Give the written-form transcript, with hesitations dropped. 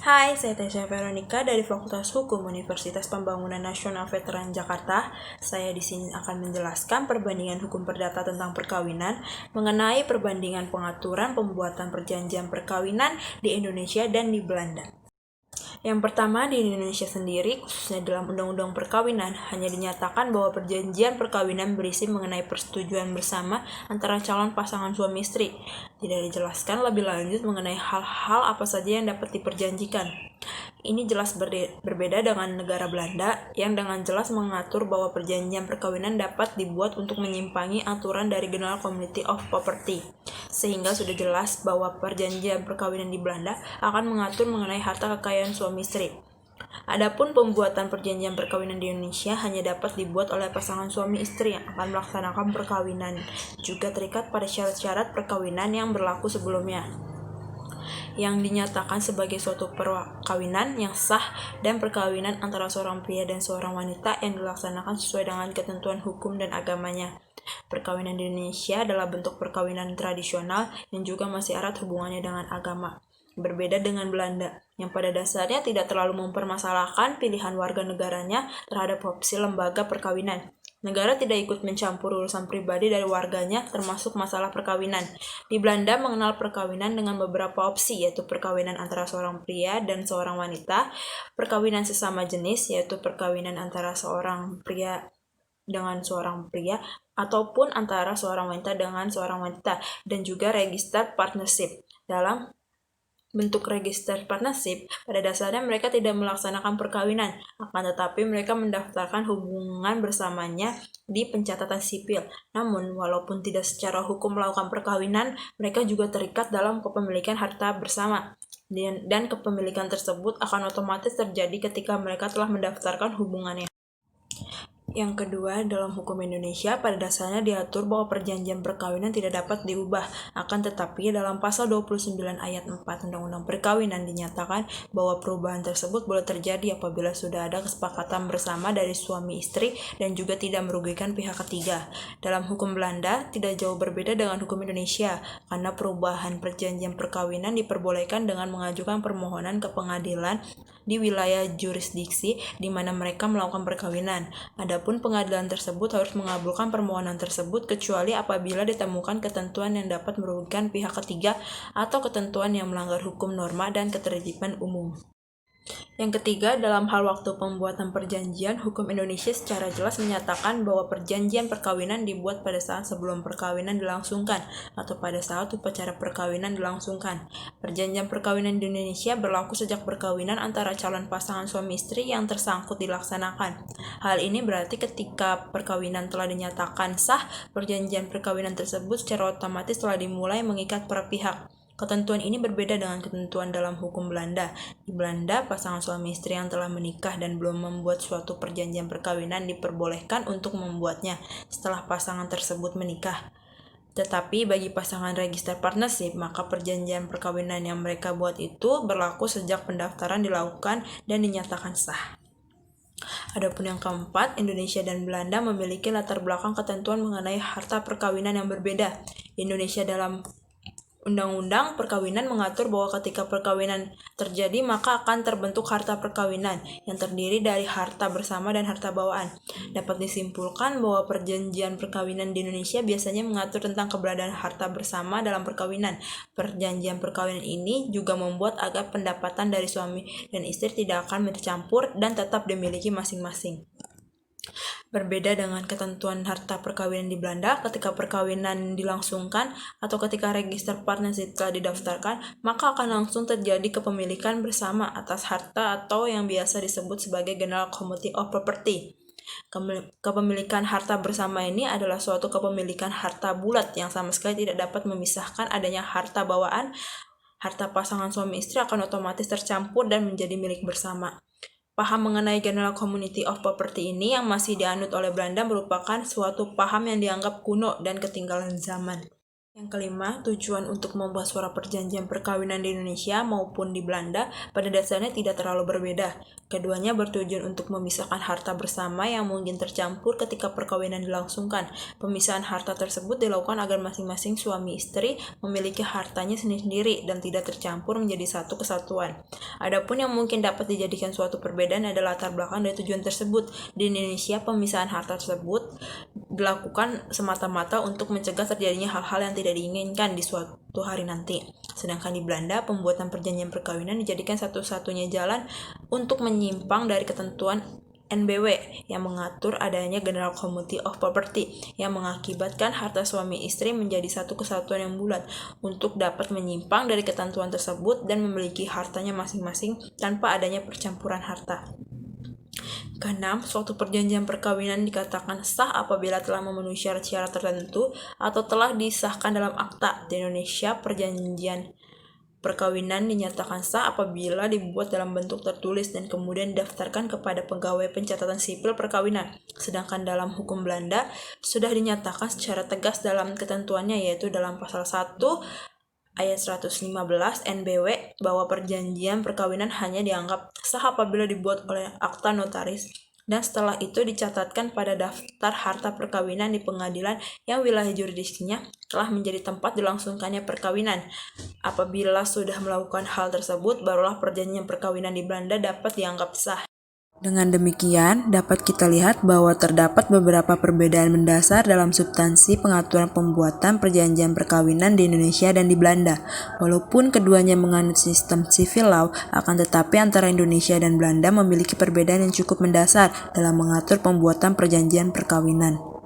Hai, saya Tesya Veronica dari Fakultas Hukum Universitas Pembangunan Nasional Veteran Jakarta. Saya di sini akan menjelaskan perbandingan hukum perdata tentang perkawinan mengenai perbandingan pengaturan pembuatan perjanjian perkawinan di Indonesia dan di Belanda. Yang pertama, di Indonesia sendiri, khususnya dalam Undang-Undang Perkawinan, hanya dinyatakan bahwa perjanjian perkawinan berisi mengenai persetujuan bersama antara calon pasangan suami istri. Tidak dijelaskan lebih lanjut mengenai hal-hal apa saja yang dapat diperjanjikan. Ini jelas berbeda dengan negara Belanda yang dengan jelas mengatur bahwa perjanjian perkawinan dapat dibuat untuk menyimpangi aturan dari General Community of Property. Sehingga sudah jelas bahwa perjanjian perkawinan di Belanda akan mengatur mengenai harta kekayaan suami istri. Adapun pembuatan perjanjian perkawinan di Indonesia hanya dapat dibuat oleh pasangan suami istri yang akan melaksanakan perkawinan, juga terikat pada syarat-syarat perkawinan yang berlaku sebelumnya, yang dinyatakan sebagai suatu perkawinan yang sah dan perkawinan antara seorang pria dan seorang wanita yang dilaksanakan sesuai dengan ketentuan hukum dan agamanya. Perkawinan di Indonesia adalah bentuk perkawinan tradisional yang juga masih erat hubungannya dengan agama. Berbeda dengan Belanda, yang pada dasarnya tidak terlalu mempermasalahkan pilihan warga negaranya terhadap opsi lembaga perkawinan. Negara tidak ikut mencampur urusan pribadi dari warganya, termasuk masalah perkawinan. Di Belanda mengenal perkawinan dengan beberapa opsi, yaitu perkawinan antara seorang pria dan seorang wanita, perkawinan sesama jenis, yaitu perkawinan antara seorang pria dengan seorang pria, ataupun antara seorang wanita dengan seorang wanita, dan juga registered partnership. Dalam bentuk register partnership, pada dasarnya mereka tidak melaksanakan perkawinan, akan tetapi mereka mendaftarkan hubungan bersamanya di pencatatan sipil. Namun, walaupun tidak secara hukum melakukan perkawinan, mereka juga terikat dalam kepemilikan harta bersama. Dan kepemilikan tersebut akan otomatis terjadi ketika mereka telah mendaftarkan hubungannya. Yang kedua, dalam hukum Indonesia pada dasarnya diatur bahwa perjanjian perkawinan tidak dapat diubah. Akan tetapi dalam pasal 29 ayat 4 Undang-Undang Perkawinan dinyatakan bahwa perubahan tersebut boleh terjadi apabila sudah ada kesepakatan bersama dari suami istri dan juga tidak merugikan pihak ketiga. Dalam hukum Belanda tidak jauh berbeda dengan hukum Indonesia, karena perubahan perjanjian perkawinan diperbolehkan dengan mengajukan permohonan ke pengadilan di wilayah jurisdiksi di mana mereka melakukan perkawinan. Adapun pengadilan tersebut harus mengabulkan permohonan tersebut kecuali apabila ditemukan ketentuan yang dapat merugikan pihak ketiga atau ketentuan yang melanggar hukum, norma, dan ketertiban umum. Yang ketiga, dalam hal waktu pembuatan perjanjian, hukum Indonesia secara jelas menyatakan bahwa perjanjian perkawinan dibuat pada saat sebelum perkawinan dilangsungkan atau pada saat upacara perkawinan dilangsungkan. Perjanjian perkawinan di Indonesia berlaku sejak perkawinan antara calon pasangan suami istri yang tersangkut dilaksanakan. Hal ini berarti ketika perkawinan telah dinyatakan sah, perjanjian perkawinan tersebut secara otomatis telah dimulai mengikat para pihak. Ketentuan ini berbeda dengan ketentuan dalam hukum Belanda. Di Belanda, pasangan suami istri yang telah menikah dan belum membuat suatu perjanjian perkawinan diperbolehkan untuk membuatnya setelah pasangan tersebut menikah. Tetapi bagi pasangan register partnership, maka perjanjian perkawinan yang mereka buat itu berlaku sejak pendaftaran dilakukan dan dinyatakan sah. Adapun yang keempat, Indonesia dan Belanda memiliki latar belakang ketentuan mengenai harta perkawinan yang berbeda. Indonesia dalam Undang-Undang Perkawinan mengatur bahwa ketika perkawinan terjadi maka akan terbentuk harta perkawinan yang terdiri dari harta bersama dan harta bawaan. Dapat disimpulkan bahwa perjanjian perkawinan di Indonesia biasanya mengatur tentang keberadaan harta bersama dalam perkawinan. Perjanjian perkawinan ini juga membuat agar pendapatan dari suami dan istri tidak akan bercampur dan tetap dimiliki masing-masing. Berbeda dengan ketentuan harta perkawinan di Belanda, ketika perkawinan dilangsungkan atau ketika register partnership telah didaftarkan, maka akan langsung terjadi kepemilikan bersama atas harta atau yang biasa disebut sebagai General Community of Property. Kepemilikan harta bersama ini adalah suatu kepemilikan harta bulat yang sama sekali tidak dapat memisahkan adanya harta bawaan. Harta pasangan suami istri akan otomatis tercampur dan menjadi milik bersama. Paham mengenai General Community of Property ini yang masih dianut oleh Belanda merupakan suatu paham yang dianggap kuno dan ketinggalan zaman. Yang kelima, tujuan untuk membuat surat perjanjian perkawinan di Indonesia maupun di Belanda pada dasarnya tidak terlalu berbeda. Keduanya bertujuan untuk memisahkan harta bersama yang mungkin tercampur ketika perkawinan dilangsungkan. Pemisahan harta tersebut dilakukan agar masing-masing suami istri memiliki hartanya sendiri-sendiri dan tidak tercampur menjadi satu kesatuan. Adapun yang mungkin dapat dijadikan suatu perbedaan adalah latar belakang dari tujuan tersebut. Di Indonesia, pemisahan harta tersebut dilakukan semata-mata untuk mencegah terjadinya hal-hal yang tidak diinginkan di suatu hari nanti. Sedangkan di Belanda, pembuatan perjanjian perkawinan dijadikan satu-satunya jalan untuk menyimpang dari ketentuan NBW yang mengatur adanya General Community of Property yang mengakibatkan harta suami istri menjadi satu kesatuan yang bulat untuk dapat menyimpang dari ketentuan tersebut dan memiliki hartanya masing-masing tanpa adanya percampuran harta. Keenam, suatu perjanjian perkawinan dikatakan sah apabila telah memenuhi syarat-syarat tertentu atau telah disahkan dalam akta. Di Indonesia, perjanjian perkawinan dinyatakan sah apabila dibuat dalam bentuk tertulis dan kemudian didaftarkan kepada pegawai pencatatan sipil perkawinan. Sedangkan dalam hukum Belanda sudah dinyatakan secara tegas dalam ketentuannya, yaitu dalam pasal 1 ayat 115 NBW bahwa perjanjian perkawinan hanya dianggap sah apabila dibuat oleh akta notaris dan setelah itu dicatatkan pada daftar harta perkawinan di pengadilan yang wilayah jurisdiksinya telah menjadi tempat dilangsungkannya perkawinan. Apabila sudah melakukan hal tersebut, barulah perjanjian perkawinan di Belanda dapat dianggap sah. Dengan demikian, dapat kita lihat bahwa terdapat beberapa perbedaan mendasar dalam substansi pengaturan pembuatan perjanjian perkawinan di Indonesia dan di Belanda. Walaupun keduanya menganut sistem civil law, akan tetapi antara Indonesia dan Belanda memiliki perbedaan yang cukup mendasar dalam mengatur pembuatan perjanjian perkawinan.